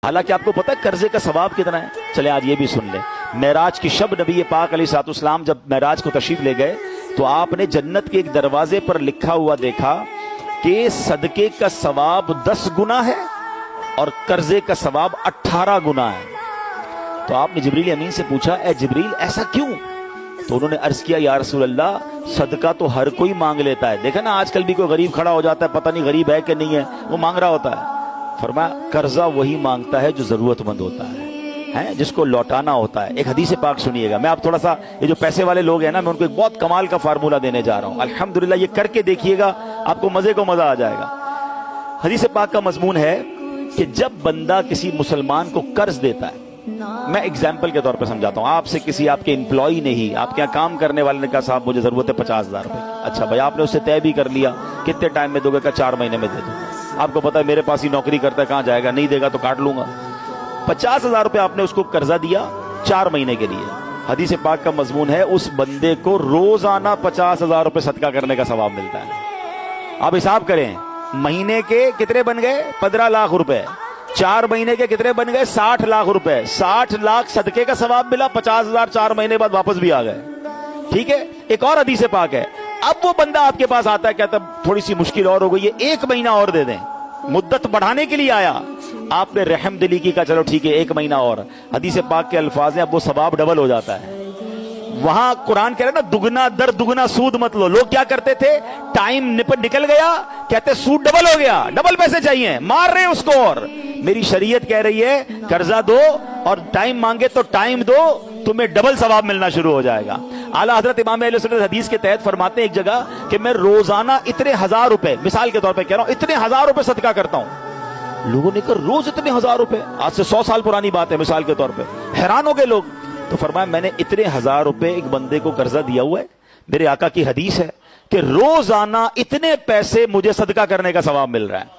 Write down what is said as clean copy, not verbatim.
حالانکہ آپ کو پتہ ہے قرضے کا ثواب کتنا ہے؟ چلے آج یہ بھی سن لیں۔ معراج کی شب نبی پاک علیہ السلام جب معراج کو تشریف لے گئے تو آپ نے جنت کے ایک دروازے پر لکھا ہوا دیکھا کہ صدقے کا ثواب 10 گنا ہے اور قرضے کا ثواب 18 گنا ہے۔ تو آپ نے جبریل امین سے پوچھا، اے جبریل ایسا کیوں؟ تو انہوں نے عرض کیا، یا رسول اللہ صدقہ تو ہر کوئی مانگ لیتا ہے، دیکھا نا آج کل بھی کوئی غریب کھڑا ہو جاتا ہے، پتہ نہیں غریب ہے کہ نہیں ہے، وہ مانگ رہا ہوتا ہے۔ فرمایا قرضہ وہی مانگتا ہے جو ضرورت مند ہوتا ہے، جس کو لوٹانا ہوتا ہے۔ ایک حدیث پاک سنیے گا، میں آپ تھوڑا سا یہ جو پیسے والے لوگ ہیں نا، میں ان کو ایک بہت کمال کا فارمولہ دینے جا رہا ہوں، الحمدللہ یہ کر کے دیکھیے گا، آپ کو مزے کو مزہ آ جائے گا۔ حدیث پاک کا مضمون ہے کہ جب بندہ کسی مسلمان کو قرض دیتا ہے، میں اگزامپل کے طور پہ سمجھاتا ہوں، آپ سے کسی آپ کے امپلائی نے ہی، آپ کے یہاں کام کرنے والے نے کہا صاحب مجھے ضرورت ہے 50,000 روپے کی۔ اچھا بھائی، آپ نے اس سے طے بھی کر لیا کتنے ٹائم میں دو گے؟ کہ 4 مہینے میں دے دوں۔ آپ کو پتا ہے میرے پاس ہی نوکری کرتا ہے، کہاں جائے گا، نہیں دے گا تو کاٹ لوں گا۔ 50,000 روپے آپ نے اس کو قرضہ دیا 4 مہینے کے لیے۔ حدیث پاک کا مضمون ہے اس بندے کو روزانہ 50,000 روپے صدقہ کرنے کا ثواب ملتا ہے۔ آپ حساب کریں، مہینے کے کتنے بن گئے؟ 15 لاکھ روپے۔ 4 مہینے کے کتنے بن گئے؟ 60 لاکھ روپے۔ 60 لاکھ صدقے کا ثواب ملا، 50,000 4 مہینے بعد واپس بھی آ گئے۔ ٹھیک ہے، ایک اور حدیث پاک ہے، اب وہ بندہ آپ کے پاس آتا ہے، کہتا ہے تھوڑی سی مشکل اور ہو گئی ہے، 1 مہینہ اور دے دیں، مدت بڑھانے کے لیے آیا۔ آپ نے رحم دلی کی، کہا چلو ٹھیک ہے 1 مہینہ اور۔ حدیث پاک کے الفاظ ہیں، اب وہ ثواب ڈبل ہو جاتا ہے۔ وہاں قرآن کہہ رہے نا، دگنا در دگنا سود مت لو۔ لوگ کیا کرتے تھے، ٹائم نکل گیا، کہتے سود ڈبل ہو گیا، ڈبل پیسے چاہیے، مار رہے اس کو۔ اور میری شریعت کہہ رہی ہے قرضہ دو اور ٹائم مانگے تو ٹائم دو، تمہیں ڈبل ثواب ملنا شروع ہو جائے گا۔ اعلیٰ حضرت امام اہل سنت حدیث کے تحت فرماتے ہیں ایک جگہ کہ میں روزانہ اتنے 1000 روپے، مثال کے طور پہ کہہ رہا ہوں، اتنے 1000 روپے صدقہ کرتا ہوں۔ لوگوں نے کہا روز اتنے 1000 روپے؟ آج سے 100 سال پرانی بات ہے، مثال کے طور پہ حیران ہو گئے لوگ۔ تو فرمایا میں نے اتنے 1000 روپے ایک بندے کو قرضہ دیا ہوا ہے، میرے آقا کی حدیث ہے کہ روزانہ اتنے پیسے مجھے صدقہ کرنے کا ثواب مل رہا ہے۔